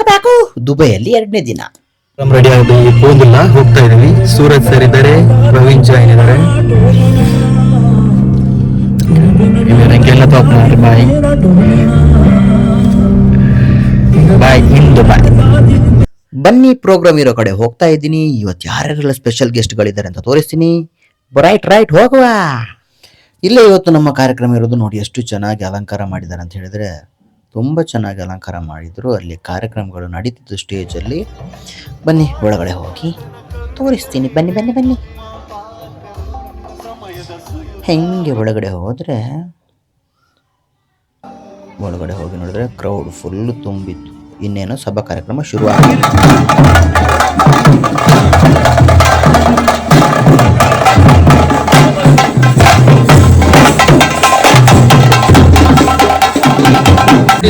Back ದುಬೈಯಲ್ಲಿ 2ನೇ ದಿನ. Ready ಆಗಿ ಹೋಗಿಲ್ಲ, ಹೋಗ್ತಾ ಇದೀವಿ. ಸೂರಜ್ ಸರ್ ಇದ್ದಾರೆ, ಪ್ರವೀಣ್ ಜೈನ್ ಇದ್ದಾರೆ. ನಂಗೆಲ್ಲ ಟಾಪ್ ಮಾಡಿ ಬಾಯ್ ಬಾಯ್ ಇನ್ ದುಬೈ. ಬನ್ನಿ ಪ್ರೋಗ್ರಾಮ್ ಇರೋ ಕಡೆ ಹೋಗ್ತಾ ಇದ್ದೀನಿ. ಇವತ್ತು ಯಾರ್ಯಾರೆಲ್ಲ ಸ್ಪೆಷಲ್ ಗೆಸ್ಟ್ಗಳಿದ್ದಾರೆ ಅಂತ ತೋರಿಸ್ತೀನಿ. ರೈಟ್ ಹೋಗುವ. ಇಲ್ಲೇ ಇವತ್ತು ನಮ್ಮ ಕಾರ್ಯಕ್ರಮ ಇರೋದು. ನೋಡಿ ಎಷ್ಟು ಚೆನ್ನಾಗಿ ಅಲಂಕಾರ ಮಾಡಿದ್ದಾರೆ ಅಂತ ಹೇಳಿದ್ರೆ, ತುಂಬ ಚೆನ್ನಾಗಿ ಅಲಂಕಾರ ಮಾಡಿದ್ರು. ಅಲ್ಲಿ ಕಾರ್ಯಕ್ರಮಗಳು ನಡೀತಿದ್ದು ಸ್ಟೇಜಲ್ಲಿ. ಬನ್ನಿ ಒಳಗಡೆ ಹೋಗಿ ತೋರಿಸ್ತೀನಿ. ಬನ್ನಿ ಹೆಂಗೆ ಒಳಗಡೆ ಹೋದ್ರೆ, ಒಳಗಡೆ ಹೋಗಿ ನೋಡಿದ್ರೆ ಕ್ರೌಡ್ ಫುಲ್ ತುಂಬಿತ್ತು. ಇನ್ನೇನು ಸಭಾ ಕಾರ್ಯಕ್ರಮ ಶುರು ಆಗಿದೆ.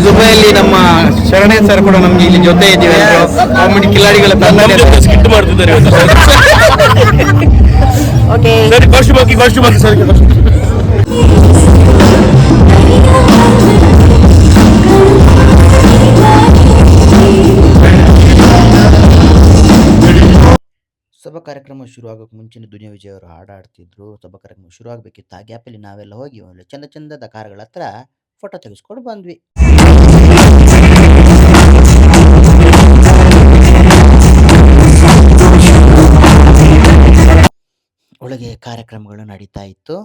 ದುಬೈಯಲ್ಲಿ ನಮ್ಮ ಶರಣೆ ಸರ್ ಕೂಡ ನಮ್ಗೆ ಇಲ್ಲಿ ಜೊತೆ ಇದ್ದೀವಿ. ಕಾಮಿಡಿ ಕಿಲಾಡಿಗಳ ಸ್ಕಿಟ್ ಮಾಡ್ತಿದ್ದಾರೆ. ಸರಿ ಫಸ್ಟ್ ಬಾಕಿ ಸರ್. ಸಭಾ ಕಾರ್ಯಕ್ರಮ ಶುರು ಆಗೋಕೆ ಮುಂಚೆನೇ ದುನಿಯಾ ವಿಜಯ್ ಅವರು ಹಾಡಾಡ್ತಿದ್ರು. ಸಭಾ ಕಾರ್ಯಕ್ರಮ ಶುರು ಆಗಬೇಕಿತ್ತು. ಆ ಗ್ಯಾಪಲ್ಲಿ ನಾವೆಲ್ಲ ಹೋಗಿ ಒಳ್ಳೆ ಚಂದದ ಕಾರ್ಗಳ ಹತ್ರ ಫೋಟೋ ತೆಗೆಸ್ಕೊಂಡು ಬಂದ್ವಿ. ಒಳಗೆ ಕಾರ್ಯಕ್ರಮಗಳು ನಡೀತಾ ಇತ್ತು.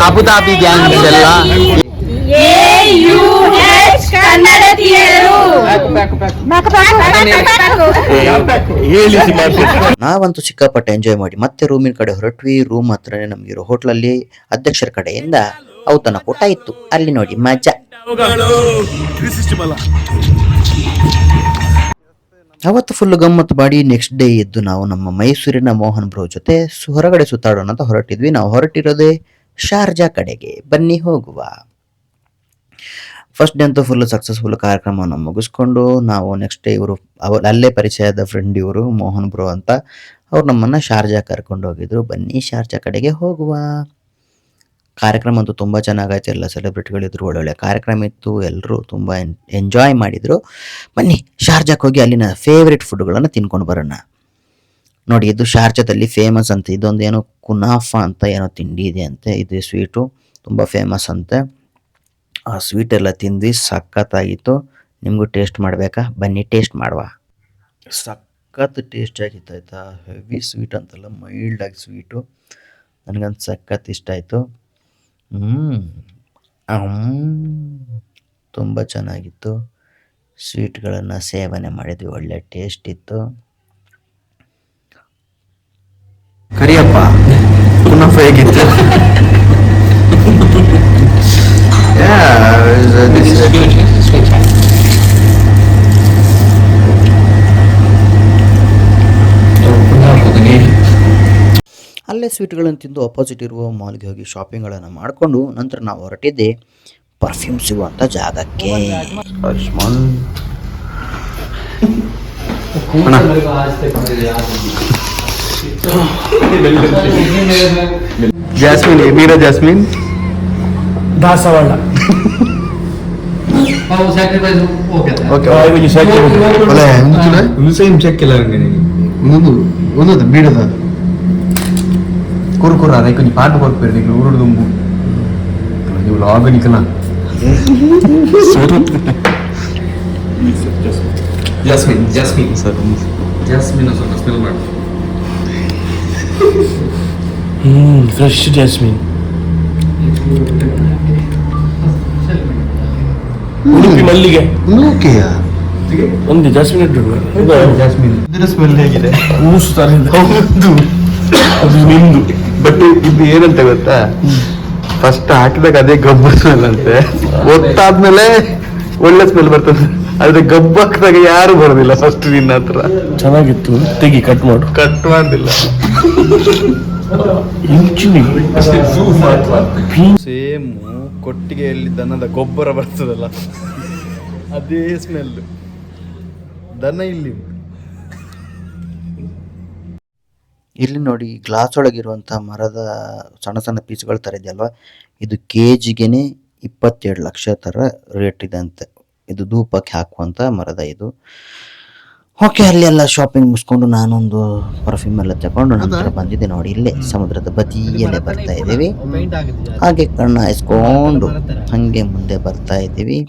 ಅಬುದಾಬಿ ಗ್ಯಾಂಗ್ ಎಲ್ಲ ನಾವಂತೂ ಸಿಕ್ಕಾಪಟ್ಟೆ ಎಂಜಾಯ್ ಮಾಡಿ ಮತ್ತೆ ರೂಮಿನ ಕಡೆ ಹೊರಟ್ವಿ. ರೂಮ್ ಹತ್ರನೇ ನಮ್ಗಿರೋ ಹೋಟ್ಲಲ್ಲಿ ಅಧ್ಯಕ್ಷರ ಕಡೆಯಿಂದ ಔತಣ ಕೂಟ ಇತ್ತು. ಅಲ್ಲಿ ನೋಡಿ ಮಜಾ. ಅವತ್ತು ಫುಲ್ ಗಮ್ಮತ್ತು ಮಾಡಿ ನೆಕ್ಸ್ಟ್ ಡೇ ಎದ್ದು ನಾವು ನಮ್ಮ ಮೈಸೂರಿನ ಮೋಹನ್ ಬ್ರೋ ಜೊತೆ ಹೊರಗಡೆ ಸುತ್ತಾಡೋಣ ಅಂತ ಹೊರಟಿದ್ವಿ. ನಾವು ಹೊರಟಿರೋದೇ ಶಾರ್ಜಾ ಕಡೆಗೆ. ಬನ್ನಿ ಹೋಗುವ. ಫಸ್ಟ್ ಡೇ ಅಂತೂ ಫುಲ್ ಸಕ್ಸಸ್ಫುಲ್ ಕಾರ್ಯಕ್ರಮವನ್ನು ಮುಗಿಸ್ಕೊಂಡು ನಾವು ನೆಕ್ಸ್ಟ್ ಡೇ ಇವರು ಅಲ್ಲೇ ಪರಿಚಯದ ಫ್ರೆಂಡ್ ಇವರು ಮೋಹನ್ ಬ್ರೋ ಅಂತ, ಅವ್ರು ನಮ್ಮನ್ನು ಶಾರ್ಜಾ ಕರ್ಕೊಂಡು ಹೋಗಿದ್ರು. ಬನ್ನಿ ಶಾರ್ಜಾ ಕಡೆಗೆ ಹೋಗುವ. ಕಾರ್ಯಕ್ರಮ ಅಂತೂ ತುಂಬ ಚೆನ್ನಾಗಾಯ್ತು. ಎಲ್ಲ ಸೆಲೆಬ್ರಿಟಿಗಳಿದ್ರು, ಒಳ್ಳೊಳ್ಳೆ ಕಾರ್ಯಕ್ರಮ ಇತ್ತು. ಎಲ್ಲರೂ ತುಂಬ ಎಂಜಾಯ್ ಮಾಡಿದರು. ಬನ್ನಿ ಶಾರ್ಜಾಕ್ಕೆ ಹೋಗಿ ಅಲ್ಲಿನ ಫೇವ್ರೆಟ್ ಫುಡ್ಗಳನ್ನು ತಿನ್ಕೊಂಡು ಬರೋಣ. ನೋಡಿ, ಇದು ಶಾರ್ಜಾದಲ್ಲಿ ಫೇಮಸ್ ಅಂತ. ಇದೊಂದು ಏನೋ ಕುನಾಫಾ ಅಂತ ಏನೋ ತಿಂಡಿ ಇದೆ ಅಂತೆ. ಇದು ಸ್ವೀಟು ತುಂಬ ಫೇಮಸ್ ಅಂತೆ. ಆ ಸ್ವೀಟ್ ಎಲ್ಲ ತಿಂದ್ವಿ, ಸಖತ್ತಾಗಿತ್ತು. ನಿಮಗೂ ಟೇಸ್ಟ್ ಮಾಡಬೇಕಾ? ಬನ್ನಿ ಟೇಸ್ಟ್ ಮಾಡುವ. ಸಖತ್ ಟೇಸ್ಟ್ ಆಗಿತ್ತು ಆಯಿತಾ. ಹೆವಿ ಸ್ವೀಟ್ ಅಂತಲ್ಲ, ಮೈಲ್ಡಾಗಿ ಸ್ವೀಟು. ನನಗಂತ ಸಖತ್ ಇಷ್ಟ ಆಯಿತು. ತುಂಬ ಚೆನ್ನಾಗಿತ್ತು. ಸ್ವೀಟ್ಗಳನ್ನು ಸೇವನೆ ಮಾಡಿದ್ವಿ, ಒಳ್ಳೆ ಟೇಸ್ಟ್ ಇತ್ತು. ಕರಿಯಪ್ಪ ಕುನಾಫ ಹೇಗಿತ್ತು? ಅಲ್ಲೇ ಸ್ವೀಟ್ಗಳನ್ನು ತಿಂದು ಅಪೋಸಿಟ್ ಇರುವ ಮಾಲ್ಗೆ ಹೋಗಿ ಶಾಪಿಂಗ್ಗಳನ್ನು ಮಾಡಿಕೊಂಡು ನಂತರ ನಾವು ಹೊರಟಿದ್ದೆ ಪರ್ಫ್ಯೂಮ್ ಸಿಗುವಂಥ ಜಾಗಕ್ಕೆ. ಜಾಸ್ಮಿನ್, ಮೀರಾ ಜಾಸ್ಮಿನ್ ದಾಸವಾಳ. ಬೀಡದ ಕುರುಕುರ ಅದಕ್ಕೆ ನೀ ಪಾಟು ಕೊಡ್ಬೇಡಿ. ಊರು ದುಂಬು ನೀವು ಲಾಗ್ ನಿಕಲ ಜಾಸ್ಮಿನ್ ಜಾಸ್ಮಿನ್ ಸರ್ ಜಾಸ್ಮಿನ್ ಸ್ವಲ್ಪ ಸ್ಮೆಲ್ ಮಾಡಿ. Fresh jasmine. ಉಡುಪಿ ಮಲ್ಲಿಗೆ ಒಂದು ಜಾಸ್ಮಿನ್ ಇಟ್ಟು ಜಾಸ್ಮಿನ್. ಇದರ ಸ್ಮೆಲ್ ಹೇಗಿದೆ? ಹೌದು, ಅದು ನಿಮ್ದು. ಬಟ್ ಇದು ಏನಂತ ಗೊತ್ತಾ, ಫಸ್ಟ್ ಹಾಕಿದಾಗ ಅದೇ ಗಬ್ಬು ಸ್ಮೆಲ್ ಅಂತೆ. ಗೊತ್ತಾದ್ಮೇಲೆ ಒಳ್ಳೆ ಸ್ಮೆಲ್ ಬರ್ತದೆ. ಆದ್ರೆ ಗಬ್ಬು ಹಾಕಿದಾಗ ಯಾರು ಬರೋದಿಲ್ಲ ಫಸ್ಟ್ ನಿನ್ನ ಹತ್ರ. ಚೆನ್ನಾಗಿತ್ತು, ತೆಗಿ ಕಟ್ ಮಾಡಿಲ್ಲ. ಸೇಮ್ ಕೊಟ್ಟಿಗೆಯಲ್ಲಿ ದನದ ಗೊಬ್ಬರ ಬರ್ತದಲ್ಲ, ಅದೇ ಸ್ಮೆಲ್. ದನ ಇಲ್ಲಿ ಇಲ್ಲಿ ನೋಡಿ ಗ್ಲಾಸ್ ಒಳಗಿರುವಂಥ ಮರದ ಸಣ್ಣ ಸಣ್ಣ ಪೀಸ್ಗಳ ಥರ ಇದೆಯಲ್ವಾ, ಇದು ಕೆಜಿಗೆನೆ 27 ಲಕ್ಷ ಥರ ರೇಟ್ ಇದೆ ಅಂತೆ. ಇದು ಧೂಪಕ್ಕೆ ಹಾಕುವಂಥ ಮರದ ಇದು. ಓಕೆ, ಅಲ್ಲೆಲ್ಲ ಶಾಪಿಂಗ್ ಮುಗಿಸ್ಕೊಂಡು ನಾನೊಂದು ಪರ್ಫ್ಯೂಮ್ ಎಲ್ಲ ತಗೊಂಡು ನಂತರ ಬಂದಿದ್ದೆ ನೋಡಿ, ಇಲ್ಲೇ ಸಮುದ್ರದ ಬದಿಯಲ್ಲೇ ಬರ್ತಾ ಇದ್ದೀವಿ. ಹಾಗೆ ಕಣ್ಣು ಹಾಯಿಸ್ಕೊಂಡು ಹಾಗೆ ಮುಂದೆ ಬರ್ತಾ ಇದ್ದೀವಿ.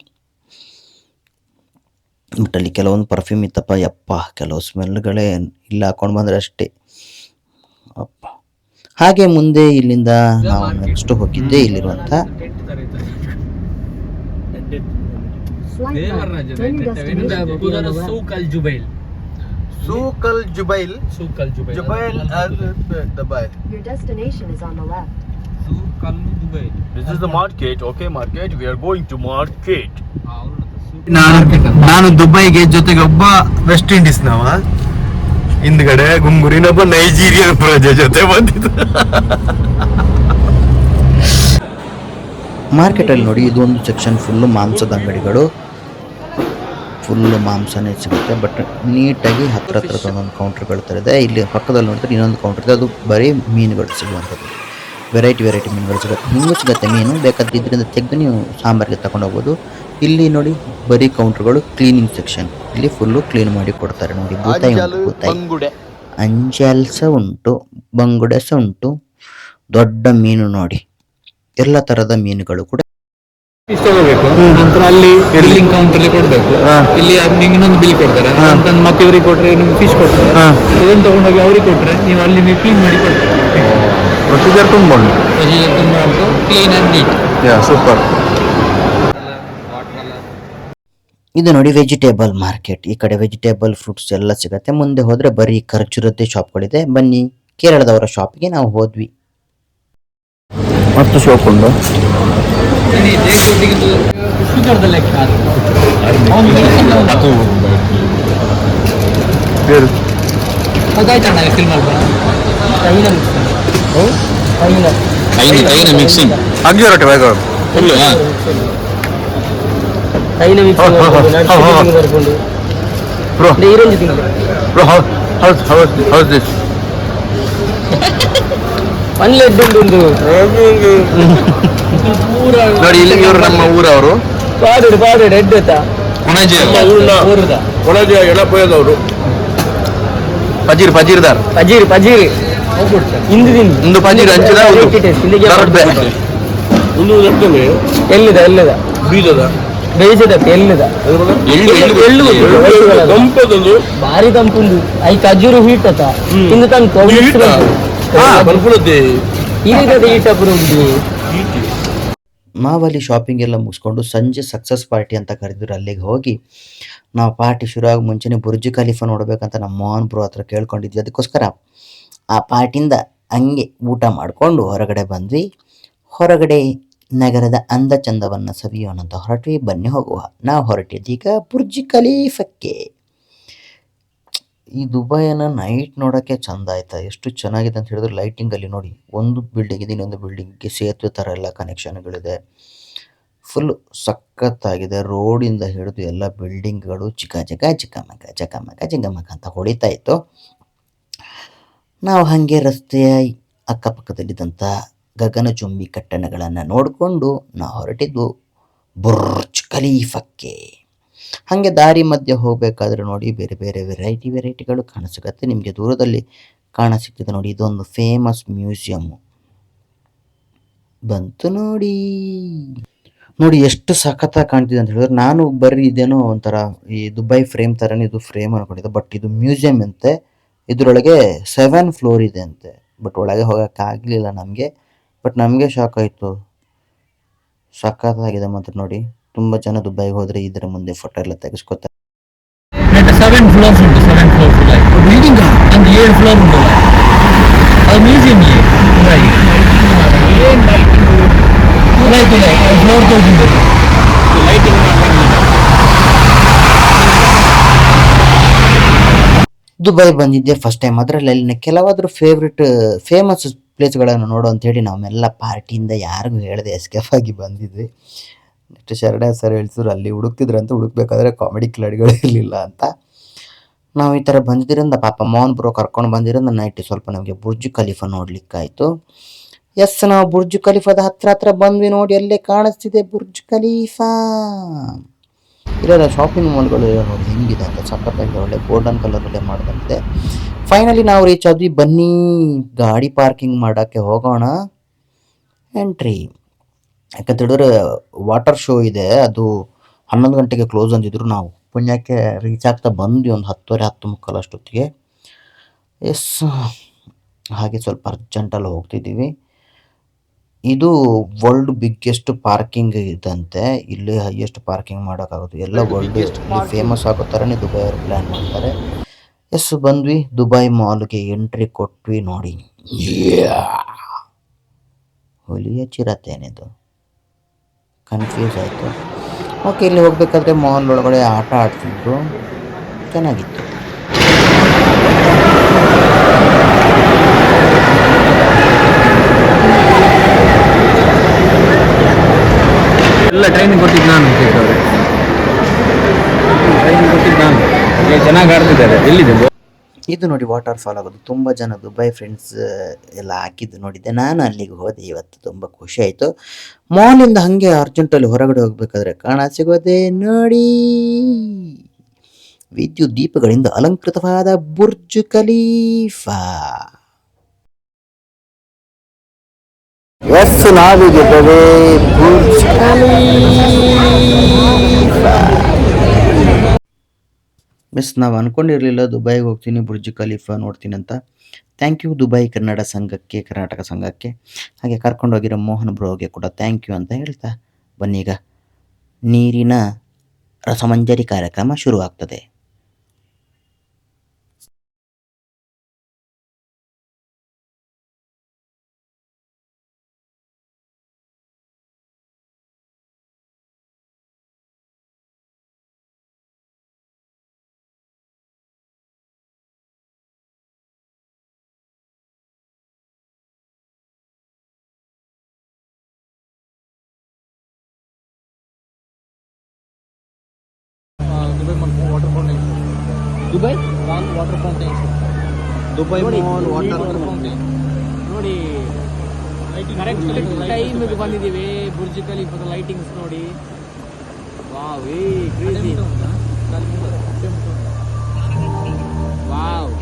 ಬಟ್ ಅಲ್ಲಿ ಕೆಲವೊಂದು ಪರ್ಫ್ಯೂಮ್ ಇತ್ತಪ್ಪ, ಯಪ್ಪ ಕೆಲವು ಸ್ಮೆಲ್ಗಳೇ ಇಲ್ಲ, ಹಾಕೊಂಡು ಬಂದರೆ ಅಷ್ಟೇ ಅಪ್ಪ. ಹಾಗೆ ಮುಂದೆ ಇಲ್ಲಿಂದ ನಾವು ನೆಕ್ಸ್ಟ್ ಹೋಗಿದ್ದೆ ಇಲ್ಲಿರುವಂಥ Souk Al Jubail. Jubail Al Dubai. Your destination is on the left. This is the market. Okay, market. We are going to market. ನಾನು ದುಬೈಗೆ ಜೊತೆಗೆ ಒಬ್ಬ ವೆಸ್ಟ್ ಇಂಡೀಸ್ ನವ, ಹಿಂದ್ಗಡೆ ಗುಂಗುರಿನೊಬ್ಬ ನೈಜೀರಿಯನ್ ಪ್ರಜೆ ಜೊತೆ ಬಂದಿದ್ದು. ಮಾರ್ಕೆಟಲ್ಲಿ ನೋಡಿ, ಇದೊಂದು ಸೆಕ್ಷನ್ ಫುಲ್ಲು ಮಾಂಸದ ಅಂಗಡಿಗಳು, ಫುಲ್ಲು ಮಾಂಸನೇ ಸಿಗುತ್ತೆ. ಬಟ್ ನೀಟಾಗಿ ಹತ್ರ ಒಂದೊಂದು ಕೌಂಟ್ರ್ಗಳು ಥರ ಇದೆ. ಇಲ್ಲಿ ಪಕ್ಕದಲ್ಲಿ ನೋಡಿದ್ರೆ ಇನ್ನೊಂದು ಕೌಂಟ್ರ್ ಇದೆ, ಅದು ಬರೀ ಮೀನುಗಳು ಸಿಗುವಂಥದ್ದು. ವೆರೈಟಿ ಮೀನುಗಳು ಸಿಗುತ್ತೆ, ಹಿಂಗೂ ಸಿಗುತ್ತೆ ಮೀನು. ಬೇಕಾದ್ರೆ ಇದರಿಂದ ತೆಗೆದು ನೀವು ಸಾಂಬಾರಿಗೆ ತಗೊಂಡು ಹೋಗ್ಬೋದು. ಇಲ್ಲಿ ನೋಡಿ ಬರೀ ಕೌಂಟ್ರ್ಗಳು, ಕ್ಲೀನಿಂಗ್ ಸೆಕ್ಷನ್. ಇಲ್ಲಿ ಫುಲ್ಲು ಕ್ಲೀನ್ ಮಾಡಿ ಕೊಡ್ತಾರೆ ನೋಡಿ. ಬೂತಾಯಿ ಉಂಟು, ಬೂತಾಯಿ ಅಂಜಲ್ ಸಹ ಉಂಟು, ಬಂಗುಡೆ ಸಹ ಉಂಟು. ದೊಡ್ಡ ಮೀನು ನೋಡಿ, ಎಲ್ಲ ಥರದ ಮೀನುಗಳು ಕೂಡ. ನಂತರ ಅಲ್ಲಿ ಬಿಲ್ಲಿಂಗ್ ಕೌಂಟರ್ ಕೊಡ್ಬೇಕು. ಇಲ್ಲಿ ನಿಮ್ಗೆ ಇನ್ನೊಂದು ಬಿಲ್ ಕೊಡ್ತಾರೆ, ಮತ್ತೆ ಇವ್ರಿಗೆ ಕೊಟ್ರೆ ನಿಮ್ಗೆ ಫಿಶ್ ಕೊಡ್ತಾರೆ. ಇದನ್ನು ತಗೊಂಡೋಗಿ ಅವ್ರಿಗೆ ಕೊಟ್ರೆ ನೀವು ಅಲ್ಲಿ ನೀವು ಕ್ಲೀನ್ ಮಾಡಿ ಕೊಡ್ತಾರೆ. ಪ್ರೊಸೀಜರ್ ತುಂಬ ಉಂಟು, ತುಂಬ ಉಂಟು, ಕ್ಲೀನ್ ಆ್ಯಂಡ್ ನೀಟ್. ಸೂಪರ್. ಇದು ನೋಡಿ ವೆಜಿಟೇಬಲ್ ಮಾರ್ಕೆಟ್. ಈ ಕಡೆ ವೆಜಿಟೇಬಲ್ ಫ್ರೂಟ್ಸ್ ಎಲ್ಲ ಸಿಗುತ್ತೆ. ಮುಂದೆ ಹೋದರೆ ಬರೀ ಖರ್ಜೂರದ್ದೇ ಶಾಪ್ಗಳಿದೆ. ಬನ್ನಿ, ಕೇರಳದವರ ಶಾಪಿಗೆ ನಾವು ಹೋದ್ವಿ. ಮತ್ತು ಶಾಪ್ ಉಂಟು. ಶುಗರ್ದ ಲೆಕ್ಕ ಅದಾಯ್ತಣ್ಣ ಫಿಲ್ಮ್ ಮಿಕ್ಸಿಂಗ್ ಅಗ್ಗಿ ರೊಟ್ಟೆ ಬೇಗ ನೋಡಿ. ಇಲ್ಲಿ ಇವರು ನಮ್ಮ ಊರವರು, ಎಡಪೋಯದವರು, ಪಜೀರ್ದಾರ್ ಇಂದು ಪಜೀರ್ ಹಂಚಿದ ಎಲ್ಲಿದ ಬೀಜದ ಬೇಜದ ಎಲ್ಲಿದ ಭಾರಿ ತಂಪುಂದು ಐ ಖಜೂರು ಹೀಟ್ ಅತ ಇಂದು ತಂದು ನಾವಲ್ಲಿ ಶಾಪಿಂಗ್ ಎಲ್ಲ ಮುಗಿಸ್ಕೊಂಡು ಸಂಜೆ ಸಕ್ಸಸ್ ಪಾರ್ಟಿ ಅಂತ ಕರೆದಿದ್ರು. ಅಲ್ಲಿಗೆ ಹೋಗಿ ನಾವು ಪಾರ್ಟಿ ಶುರು ಆಗಿ ಮುಂಚೆನೇ ಬುರ್ಜ್ ಖಲೀಫಾ ನೋಡ್ಬೇಕಂತ ನಮ್ಮ ಮೋಹನ್ ಬ್ರೋ ಹತ್ರ ಕೇಳ್ಕೊಂಡಿದ್ವಿ. ಅದಕ್ಕೋಸ್ಕರ ಆ ಪಾರ್ಟಿಯಿಂದ ಹಂಗೆ ಊಟ ಮಾಡಿಕೊಂಡು ಹೊರಗಡೆ ಬಂದ್ವಿ. ಹೊರಗಡೆ ನಗರದ ಅಂದ ಚಂದವನ್ನು ಸವಿಯೋಣ ಅಂತ ಹೊರಟ್ವಿ. ಬನ್ನಿ ಹೋಗುವ. ನಾವು ಹೊರಟಿದ್ದೀಗ ಬುರ್ಜ್ ಖಲೀಫಕ್ಕೆ. ಈ ದುಬೈನ ನೈಟ್ ನೋಡೋಕ್ಕೆ ಚಂದ ಆಯ್ತಾ, ಎಷ್ಟು ಚೆನ್ನಾಗಿದೆ ಅಂತ ಹೇಳಿದ್ರೆ ಲೈಟಿಂಗಲ್ಲಿ ನೋಡಿ. ಒಂದು ಬಿಲ್ಡಿಂಗ್ ಇನ್ನೊಂದು ಬಿಲ್ಡಿಂಗ್ಗೆ ಸೇತುವೆ ಥರ ಎಲ್ಲ ಕನೆಕ್ಷನ್ಗಳಿದೆ. ಫುಲ್ಲು ಸಖತ್ತಾಗಿದೆ. ರೋಡಿಂದ ಹಿಡಿದು ಎಲ್ಲ ಬಿಲ್ಡಿಂಗ್ಗಳು ಚಿಕ್ಕಮಕ ಅಂತ ಹೊಡಿತಾ ಇತ್ತು. ನಾವು ಹಾಗೆ ರಸ್ತೆಯ ಅಕ್ಕಪಕ್ಕದಲ್ಲಿದ್ದಂಥ ಗಗನಚುಂಬಿ ಕಟ್ಟಡಗಳನ್ನು ನೋಡಿಕೊಂಡು ನಾವು ಹೊರಟಿದ್ದು ಬುರ್ಜ್ ಖಲೀಫಕ್ಕೆ. ಹಾಗೆ ದಾರಿ ಮಧ್ಯೆ ಹೋಗಬೇಕಾದ್ರೆ ನೋಡಿ ಬೇರೆ ಬೇರೆ ವೆರೈಟಿಗಳು ಕಾಣಸಿಗುತ್ತೆ. ನಿಮಗೆ ದೂರದಲ್ಲಿ ಕಾಣಸಿಗ್ತದೆ ನೋಡಿ, ಇದೊಂದು ಫೇಮಸ್ ಮ್ಯೂಸಿಯಮ್ಮು ಬಂತು ನೋಡಿ. ಎಷ್ಟು ಸಖತ್ತಾಗಿ ಕಾಣ್ತಿದೆ ಅಂತ ಹೇಳಿದ್ರೆ, ನಾನು ಬರೀ ಇದೇನೋ ಒಂಥರ ಈ ದುಬೈ ಫ್ರೇಮ್ ಥರನೇ ಇದು ಫ್ರೇಮ್ ಅನ್ಕೊಂಡಿದ್ದೆ. ಬಟ್ ಇದು ಮ್ಯೂಸಿಯಂ ಅಂತೆ. ಇದರೊಳಗೆ 7 ಫ್ಲೋರ್ ಇದೆ ಅಂತೆ. ಬಟ್ ಒಳಗೆ ಹೋಗೋಕ್ಕಾಗಲಿಲ್ಲ ನಮಗೆ. ಬಟ್ ನಮಗೆ ಶಾಕ್ ಆಯಿತು, ಸಖತ್ತಾಗಿದೆ ಮಾತ್ರ ನೋಡಿ. ತುಂಬ ಜನ ದುಬೈಗೆ ಹೋದರೆ ಇದರ ಮುಂದೆ ಫೋಟೋ ಎಲ್ಲ ತೆಗೆಸ್ಕೊತಾರೆ. 7 ಫ್ಲೋರ್ಸ್ ಉಂಟು, 7 ಫ್ಲೋರ್ಸ್ ಬಿಲ್ಡಿಂಗ್ ಒಂದು 7 ಫ್ಲೋರ್ ಉಂಟು. ಅದು ಮ್ಯೂಸಿಯಂ ಫ್ಲೋರ್ ತೋರಿಸಿದ್ದು ಲೈಟಿಂಗ್ ದುಬೈ ಬಂದಿದ್ದೆ ಫಸ್ಟ್ ಟೈಮ್. ಅದರಲ್ಲಿ ಅಲ್ಲಿನ ಕೆಲವಾದರೂ ಫೇಮಸ್ ಪ್ಲೇಸ್ಗಳನ್ನು ನೋಡು ಅಂಥೇಳಿ ನಾವೆಲ್ಲ ಪಾರ್ಟಿಯಿಂದ ಯಾರಿಗೂ ಹೇಳದೆ ಎಸ್ಕೇಪ್ ಆಗಿ ಬಂದಿದ್ವಿ. ನೆಕ್ಸ್ಟ್ ಶರಣ ಸರ್ ಹೇಳ್ತಿದ್ರು ಅಲ್ಲಿ ಹುಡುಕ್ತಿದ್ರಂತ, ಹುಡುಕ್ಬೇಕಾದ್ರೆ ಕಾಮಿಡಿ ಕ್ಲಡ್ಗಳು ಇರಲಿಲ್ಲ ಅಂತ. ನಾವು ಈ ಥರ ಬಂದಿದ್ದರಿಂದ ಪಾಪ ಮೋಹನ್ ಬ್ರೋ ಕರ್ಕೊಂಡು ಬಂದಿರೋದು ನೈಟ್ ಸ್ವಲ್ಪ ನಮಗೆ ಬುರ್ಜ್ ಖಲೀಫಾ ನೋಡ್ಲಿಕ್ಕಾಯ್ತು. ಎಸ್, ನಾವು ಬುರ್ಜ್ ಖಲೀಫಾದ ಹತ್ರ ಬಂದ್ವಿ. ನೋಡಿ ಅಲ್ಲೇ ಕಾಣಿಸ್ತಿದೆ ಬುರ್ಜ್ ಖಲೀಫಾ. ಇರೋದ ಶಾಪಿಂಗ್ ಮಾಲ್ಗಳು ನೋಡಿ ಹೆಂಗಿದೆ ಅಂತ, ಸಖತ್ತಾಗಿದೆ, ಒಳ್ಳೆ ಗೋಲ್ಡನ್ ಕಲರಲ್ಲೇ ಮಾಡಿದಂತೆ. ಫೈನಲಿ ನಾವು ರೀಚ್ ಆದ್ವಿ. ಬನ್ನಿ ಗಾಡಿ ಪಾರ್ಕಿಂಗ್ ಮಾಡೋಕ್ಕೆ ಹೋಗೋಣ. ಎಂಟ್ರಿ. ಯಾಕಂತ ಹೇಳಿದ್ರೆ ವಾಟರ್ ಶೋ ಇದೆ, ಅದು 11 ಗಂಟೆಗೆ ಕ್ಲೋಸ್ ಅಂದಿದ್ರು. ನಾವು ಪುಣ್ಯಕ್ಕೆ ರೀಚ್ ಆಗ್ತಾ ಬಂದ್ವಿ ಒಂದು 10:30 10:45 ಅಷ್ಟೊತ್ತಿಗೆ. ಎಸ್, ಹಾಗೆ ಸ್ವಲ್ಪ ಅರ್ಜೆಂಟಲ್ಲಿ ಹೋಗ್ತಿದ್ದೀವಿ. ಇದು ವರ್ಲ್ಡ್ ಬಿಗ್ಗೆಸ್ಟ್ ಪಾರ್ಕಿಂಗ್ ಇದಂತೆ. ಇಲ್ಲಿ ಹೈಯೆಸ್ಟ್ ಪಾರ್ಕಿಂಗ್ ಮಾಡೋಕ್ಕಾಗುತ್ತೆ ಎಲ್ಲ ವರ್ಲ್ಡ್ ಫೇಮಸ್ ಆಗೋ ಥರನೇ ದುಬೈ ಅವರು ಪ್ಲ್ಯಾನ್ ಮಾಡ್ತಾರೆ. ಎಸ್, ಬಂದ್ವಿ ದುಬೈ ಮಾಲ್ಗೆ ಎಂಟ್ರಿ ಕೊಟ್ವಿ. ನೋಡಿ ಹುಲಿಯ ಚಿರತೆನಿದು, ಕನ್ಫ್ಯೂಸ್ ಆಯಿತು. ಓಕೆ, ಇಲ್ಲಿ ಹೋಗಬೇಕಾದ್ರೆ ಮಾಲ್ ಒಳಗಡೆ ಆಟ ಆಡ್ತಿದ್ರು, ಚೆನ್ನಾಗಿತ್ತು. ಎಲ್ಲ ಟ್ರೈನಿಂಗ್ ಕೊಟ್ಟಿದ್ದು ನಾನು ಕೇಳ್ತವ್ರೆ. ಟ್ರೈನಿಂಗ್ ಕೊಟ್ಟಿದ್ದು ನಾನು. ಚೆನ್ನಾಗಿ ಆಡ್ತಿದ್ದಾರೆ. ಎಲ್ಲಿದೆ? ಇದು ನೋಡಿ ವಾಟರ್ ಫಾಲ್ ಆಗೋದು. ತುಂಬ ಜನ ದುಬೈ ಫ್ರೆಂಡ್ಸ್ ಎಲ್ಲ ಹಾಕಿದ್ದು ನೋಡಿದ್ದೆ. ನಾನು ಅಲ್ಲಿಗೆ ಹೋದೆ ಇವತ್ತು, ತುಂಬ ಖುಷಿ ಆಯಿತು. ಮಾಲಿಂದ ಹಾಗೆ ಅರ್ಜೆಂಟಲ್ಲಿ ಹೊರಗಡೆ ಹೋಗ್ಬೇಕಾದ್ರೆ ಕಾಣ ಸಿಗೋದೆ ನೋಡಿ, ವಿದ್ಯುತ್ ದೀಪಗಳಿಂದ ಅಲಂಕೃತವಾದ ಬುರ್ಜ್ ಖಲೀಫಾ. ಎಸ್, ನಾವಿದ್ದೇವೆ ಬುರ್ಜ್ ಖಲೀಫಾ. ಮಿಸ್, ನಾವು ಅಂದ್ಕೊಂಡಿರಲಿಲ್ಲ ದುಬೈಗೆ ಹೋಗ್ತೀನಿ ಬುರ್ಜ್ ಖಲೀಫಾ ನೋಡ್ತೀನಿ ಅಂತ. ಥ್ಯಾಂಕ್ ಯು ದುಬೈ ಕರ್ನಾಟಕ ಸಂಘಕ್ಕೆ, ಹಾಗೆ ಕರ್ಕೊಂಡೋಗಿರೋ ಮೋಹನ್ ಬ್ರೋಗೆ ಕೂಡ ಥ್ಯಾಂಕ್ ಯು ಅಂತ ಹೇಳ್ತಾ, ಬನ್ನೀಗ ನೀರಿನ ರಸಮಂಜರಿ ಕಾರ್ಯಕ್ರಮ ಶುರುವಾಗ್ತದೆ. Dubai mall water fountain. Dubai mall water ನೋಡಿ, ಕರೆಕ್ಟ್ ಟೈಮಿಗೆ ಬಂದಿದ್ದೀವಿ. ಬುರ್ಜ್ ಖಲೀಫಾದ ಲೈಟಿಂಗ್ಸ್ ನೋಡಿ. Wow, crazy. ವಾವ್.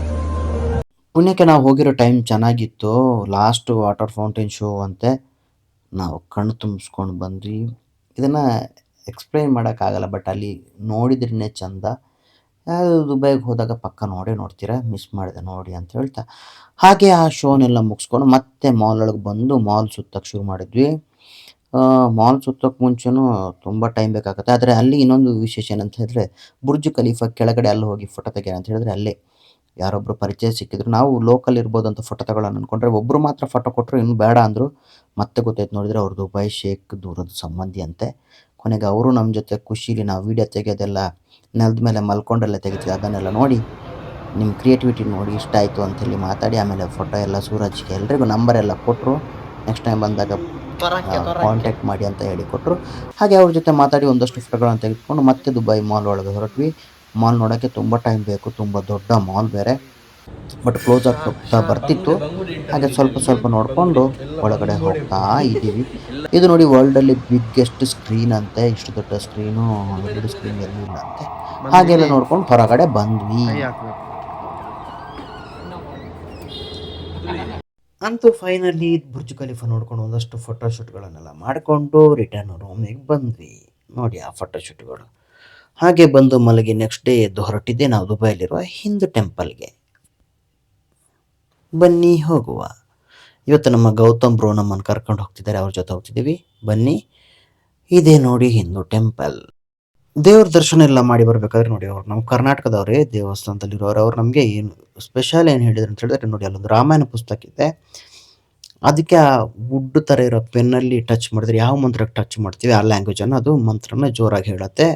ಪುಣ್ಯಕ್ಕೆ ನಾವು ಹೋಗಿರೋ ಟೈಮ್ ಚೆನ್ನಾಗಿತ್ತು. ಲಾಸ್ಟ್ ವಾಟರ್ ಫೌಂಟೇನ್ ಶೋ ಅಂತೆ. ನಾವು ಕಣ್ಣು ತುಂಬಿಸ್ಕೊಂಡು ಬಂದ್ವಿ. ಇದನ್ನು ಎಕ್ಸ್ಪ್ಲೈನ್ ಮಾಡೋಕ್ಕಾಗಲ್ಲ, ಬಟ್ ಅಲ್ಲಿ ನೋಡಿದ್ರೇ ಚಂದ. ಯಾರು ದುಬೈಗೆ ಹೋದಾಗ ಪಕ್ಕ ನೋಡ್ತೀರಾ, ಮಿಸ್ ಮಾಡಿದೆ ನೋಡಿ ಅಂತ ಹೇಳ್ತಾ, ಹಾಗೆ ಆ ಶೋನೆಲ್ಲ ಮುಗಿಸ್ಕೊಂಡು ಮತ್ತೆ ಮಾಲ್ ಒಳಗೆ ಬಂದು ಮಾಲ್ ಸುತ್ತಕ್ಕೆ ಶುರು ಮಾಡಿದ್ವಿ. ಮಾಲ್ ಸುತ್ತೋಕ್ಕೆ ಮುಂಚೆನೂ ತುಂಬ ಟೈಮ್ ಬೇಕಾಗುತ್ತೆ. ಆದರೆ ಅಲ್ಲಿ ಇನ್ನೊಂದು ವಿಶೇಷ ಏನಂತ ಹೇಳಿದ್ರೆ, ಬುರ್ಜ್ ಖಲೀಫಾ ಕೆಳಗಡೆ ಅಲ್ಲಿ ಹೋಗಿ ಫೋಟೋ ತೆಗೆಯೋಣ ಅಂತ ಹೇಳಿದ್ರೆ ಅಲ್ಲೇ ಯಾರೊಬ್ಬರು ಪರಿಚಯ ಸಿಕ್ಕಿದ್ರು. ನಾವು ಲೋಕಲ್ ಇರ್ಬೋದು ಅಂತ ಫೋಟೋ ತಗೊಳ್ಳೋಣ ಅಂದ್ಕೊಂಡ್ರೆ ಒಬ್ಬರು ಮಾತ್ರ ಫೋಟೋ ಕೊಟ್ಟರು, ಇನ್ನು ಬೇಡ ಅಂದರು. ಮತ್ತೆ ಗೊತ್ತಾಯ್ತು ನೋಡಿದರೆ ಅವ್ರು ದುಬೈ ಶೇಖ್ ದೂರದ ಸಂಬಂಧಿ ಅಂತೆ. ಕೊನೆಗೆ ಅವರು ನಮ್ಮ ಜೊತೆ ಖುಷಿಲಿ ನಾವು ವೀಡಿಯೋ ತೆಗೆಯೋದೆಲ್ಲ ನೆಲದ ಮೇಲೆ ಮಲ್ಕೊಂಡೆಲ್ಲ ತೆಗಿತೀವಿ, ಅದನ್ನೆಲ್ಲ ನೋಡಿ ನಿಮ್ಮ ಕ್ರಿಯೇಟಿವಿಟಿ ನೋಡಿ ಇಷ್ಟ ಆಯಿತು ಅಂಥೇಳಿ ಮಾತಾಡಿ ಆಮೇಲೆ ಫೋಟೋ ಎಲ್ಲ ಸೂರಜ್ಗೆ ಎಲ್ರಿಗೂ ನಂಬರ್ ಎಲ್ಲ ಕೊಟ್ಟರು. ನೆಕ್ಸ್ಟ್ ಟೈಮ್ ಬಂದಾಗ ಕಾಂಟ್ಯಾಕ್ಟ್ ಮಾಡಿ ಅಂತ ಹೇಳಿ ಕೊಟ್ಟರು. ಹಾಗೆ ಅವ್ರ ಜೊತೆ ಮಾತಾಡಿ ಒಂದಷ್ಟು ಫೋಟೋಗಳನ್ನು ತೆಗೆದುಕೊಂಡು ಮತ್ತೆ ದುಬೈ ಮಾಲ್ ಒಳಗೆ ಹೊರಟ್ವಿ. ಮಾಲ್ ನೋಡೋಕ್ಕೆ ತುಂಬ ಟೈಮ್ ಬೇಕು, ತುಂಬ ದೊಡ್ಡ ಮಾಲ್ ಬೇರೆ, ಬಟ್ ಕ್ಲೋಸ್ ಆಗ್ತಾ ಬರ್ತಿತ್ತು. ಹಾಗೆ ಸ್ವಲ್ಪ ನೋಡಿಕೊಂಡು ಒಳಗಡೆ ಹೋಗ್ತಾ ಇದ್ದೀವಿ. ಇದು ನೋಡಿ ವರ್ಲ್ಡಲ್ಲಿ ಬಿಗ್ಗೆಸ್ಟ್ ಸ್ಕ್ರೀನ್ ಅಂತೆ. ಇಷ್ಟು ದೊಡ್ಡ ಸ್ಕ್ರೀನು ಎರಡು ಸ್ಕ್ರೀನ್ ಎಲ್ಲೂ ಇಲ್ಲ ಅಂತೆ. ಹಾಗೆಲ್ಲ ನೋಡ್ಕೊಂಡು ಹೊರಗಡೆ ಬಂದ್ವಿ. ಅಂತೂ ಫೈನಲಿ ಬುರ್ಜ್ ಖಲೀಫಾ ನೋಡ್ಕೊಂಡು ಒಂದಷ್ಟು ಫೋಟೋಶೂಟ್ಗಳನ್ನೆಲ್ಲ ಮಾಡಿಕೊಂಡು ರಿಟರ್ನ್ ರೂಮಿಗೆ ಬಂದ್ವಿ. ನೋಡಿ ಆ ಫೋಟೋಶೂಟ್ಗಳು. ಹಾಗೆ ಬಂದು ಮಲಗಿ ನೆಕ್ಸ್ಟ್ ಡೇ ಎದ್ದು ಹೊರಟಿದ್ದೆ ನಾವು ದುಬೈಲಿರುವ ಹಿಂದೂ ಟೆಂಪಲ್ಗೆ. ಬನ್ನಿ ಹೋಗುವ. ಇವತ್ತು ನಮ್ಮ ಗೌತಮ್ ಬ್ರೋ ನಮ್ಮನ್ನು ಕರ್ಕೊಂಡು ಹೋಗ್ತಿದ್ದಾರೆ, ಅವ್ರ ಜೊತೆ ಹೋಗ್ತಿದ್ದೀವಿ. ಬನ್ನಿ, ಇದೇ ನೋಡಿ ಹಿಂದೂ ಟೆಂಪಲ್. ದೇವ್ರ ದರ್ಶನ ಎಲ್ಲ ಮಾಡಿ ಬರಬೇಕಾದ್ರೆ ನೋಡಿ, ಅವ್ರು ನಮ್ಮ ಕರ್ನಾಟಕದವರೇ, ದೇವಸ್ಥಾನದಲ್ಲಿರೋರು. ಅವ್ರು ನಮಗೆ ಏನು ಸ್ಪೆಷಲ್ ಏನು ಹೇಳಿದ್ರು ಅಂತ ಹೇಳಿದ್ರೆ, ನೋಡಿ ಅಲ್ಲೊಂದು ರಾಮಾಯಣ ಪುಸ್ತಕ ಇದೆ, ಅದಕ್ಕೆ ಆ ವುಡ್ ಥರ ಇರೋ ಪೆನ್ನಲ್ಲಿ ಟಚ್ ಮಾಡಿದ್ರೆ ಯಾವ ಮಂತ್ರಕ್ಕೆ ಟಚ್ ಮಾಡ್ತೀವಿ ಆ ಲ್ಯಾಂಗ್ವೇಜನ್ನು ಅದು ಮಂತ್ರನ ಜೋರಾಗಿ ಹೇಳುತ್ತೆ.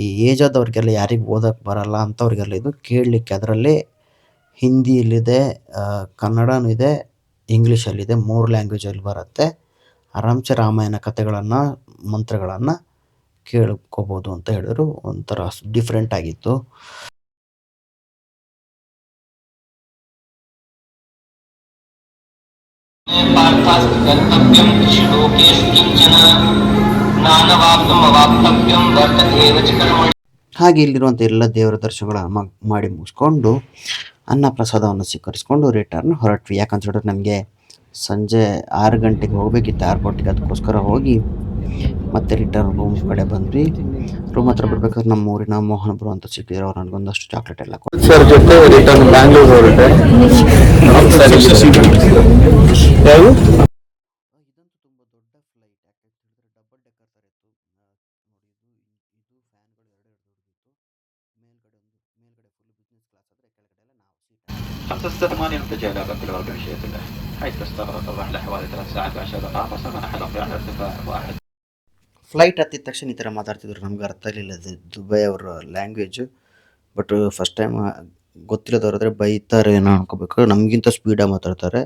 ಈ ಏಜ್ ಆದವ್ರಿಗೆಲ್ಲ ಯಾರಿಗೆ ಓದೋಕ್ಕೆ ಬರಲ್ಲ ಅಂಥವ್ರಿಗೆಲ್ಲ ಇದು ಕೇಳಲಿಕ್ಕೆ, ಅದರಲ್ಲಿ ಹಿಂದಿಯಲ್ಲಿದೆ, ಕನ್ನಡನೂ ಇದೆ, ಇಂಗ್ಲೀಷಲ್ಲಿದೆ, 3 ಲ್ಯಾಂಗ್ವೇಜಲ್ಲಿ ಬರುತ್ತೆ. ಆರಾಮ್ಸೆ ರಾಮಾಯಣ ಕಥೆಗಳನ್ನು ಮಂತ್ರಗಳನ್ನು ಕೇಳ್ಕೋಬೋದು ಅಂತ ಹೇಳಿದ್ರು. ಒಂಥರ ಡಿಫ್ರೆಂಟ್ ಆಗಿತ್ತು. पार्थास्ति गन्तव्यं त्रिशुलोकेषु किञ्चन नानवाप्तम् अवाप्तव्यं वर्त एव च कर्मणि. ಹಾಗೆ ಇಲ್ಲಿರುವಂಥ ಎಲ್ಲ ದೇವರ ದರ್ಶನಗಳ ಮಾಡಿ ಮುಗಿಸ್ಕೊಂಡು ಅನ್ನ ಪ್ರಸಾದವನ್ನು ಸ್ವೀಕರಿಸ್ಕೊಂಡು ರಿಟರ್ನ್ ಹೊರಟ್ವಿ. ಯಾಕಂತ ಹೇಳಿದ್ರೆ ನಮಗೆ ಸಂಜೆ 6 ಗಂಟೆಗೆ ಹೋಗಬೇಕಿತ್ತು ಏರ್ಪೋರ್ಟಿಗೆ. ಅದಕ್ಕೋಸ್ಕರ ಹೋಗಿ ಮತ್ತೆ ರಿಟರ್ನ್ ರೂಮ್ ಕಡೆ ಬಂದ್ವಿ. ರೂಮ್ ಹತ್ರ ಬರ್ಬೇಕಾದ್ರೆ ನಮ್ಮ ಊರಿನ ಮೋಹನ್ ಬ್ರೋ ಅಂತ ಸಿಕ್ಕಿದ್ರು. ಅವ್ರು ನನಗೊಂದಷ್ಟು ಚಾಕ್ಲೇಟ್ ಎಲ್ಲ ಕೊಟ್ಟು ಸರ್ ಜೊತೆ ರಿಟರ್ನ್ ಬ್ಯಾಂಗ್ಳೂರ್ ಹೊರಟೆ. ಯಾವುದು خصصت 8 ارتجالات بالغرب مشيئة الله حيث استغرق الرحلة حوالي 3 ساعات و10 دقائق وصلنا نحن على ارتفاع 1. ಫ್ಲೈಟ್ ಹತ್ತಿದ ತಕ್ಷಣ ಈ ಥರ ಮಾತಾಡ್ತಿದ್ರು. ನಮ್ಗೆ ಅರ್ಥ ಆಗಲಿಲ್ಲ ಅದು ದುಬೈ ಅವರ ಲ್ಯಾಂಗ್ವೇಜು. ಬಟ್ ಫಸ್ಟ್ ಟೈಮ್ ಗೊತ್ತಿರೋದವ್ರಾದ್ರೆ ಬೈತಾರೆ ಏನೋ ಅನ್ಕೋಬೇಕು. ನಮಗಿಂತ ಸ್ಪೀಡಾಗಿ ಮಾತಾಡ್ತಾರೆ,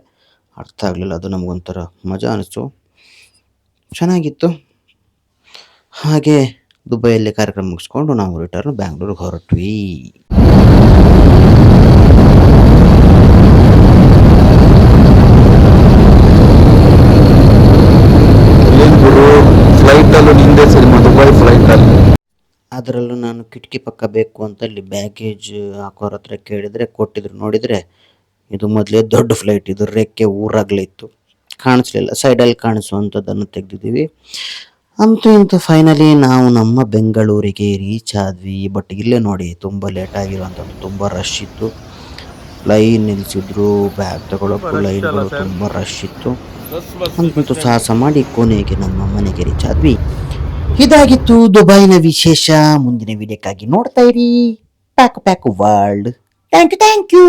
ಅರ್ಥ ಆಗಲಿಲ್ಲ. ಅದು ನಮಗೊಂಥರ ಮಜಾ ಅನಿಸ್ತು, ಚೆನ್ನಾಗಿತ್ತು. ಹಾಗೆ ದುಬೈಯಲ್ಲಿ ಕಾರ್ಯಕ್ರಮ ಮುಗಿಸ್ಕೊಂಡು ನಾವು ರಿಟರ್ನ್ ಬ್ಯಾಂಗ್ಳೂರಿಗೆ ಹೊರಟ್ವಿ. ಫ್ಲೈಟಲ್ಲೂ ನಿಂದೆ ಸಿನಿಮಾ ದುಬೈ ಫ್ಲೈಟಲ್ಲಿ. ಅದರಲ್ಲೂ ನಾನು ಕಿಟಕಿ ಪಕ್ಕ ಬೇಕು ಅಂತ ಅಲ್ಲಿ ಬ್ಯಾಗೇಜ್ ಹಾಕೋರ ಹತ್ರ ಕೇಳಿದರೆ ಕೊಟ್ಟಿದ್ರು. ನೋಡಿದರೆ ಇದು ಮೊದಲೇ ದೊಡ್ಡ ಫ್ಲೈಟ್, ಇದು ರೆಕ್ಕೆ ಊರಾಗಲೇ ಇತ್ತು, ಕಾಣಿಸ್ಲಿಲ್ಲ. ಸೈಡಲ್ಲಿ ಕಾಣಿಸುವಂಥದ್ದನ್ನು ತೆಗೆದಿದ್ದೀವಿ. ಅಂತೂ ಇಂತೂ ಫೈನಲಿ ನಾವು ನಮ್ಮ ಬೆಂಗಳೂರಿಗೆ ರೀಚ್ ಆದ್ವಿ. ಬಟ್ ಇಲ್ಲೇ ನೋಡಿ ತುಂಬ ಲೇಟ್ ಆಗಿರುವಂಥದ್ದು, ತುಂಬ ರಶ್ ಇತ್ತು. ಲೈನ್ ನಿಲ್ಲಿಸಿದ್ರು, ಬ್ಯಾಗ್ ತಗೊಳ್ಳೋಕ್ಕೂ ಲೈನ್ಗಳು ತುಂಬ ರಶ್ ಇತ್ತು. ಅಂತೂ ಸಾಹಸ ಮಾಡಿ ಕೊನೆಗೆ ನಮ್ಮ ಮನೆಗೆ ರೀಚ್ ಆದ್ವಿ. ಇದಾಗಿತ್ತು ದುಬೈನ ವಿಶೇಷ. ಮುಂದಿನ ವಿಡಿಯೋಕ್ಕಾಗಿ ನೋಡ್ತಾ ಇರಿ ಪ್ಯಾಕ್ ವರ್ಲ್ಡ್. Thank you.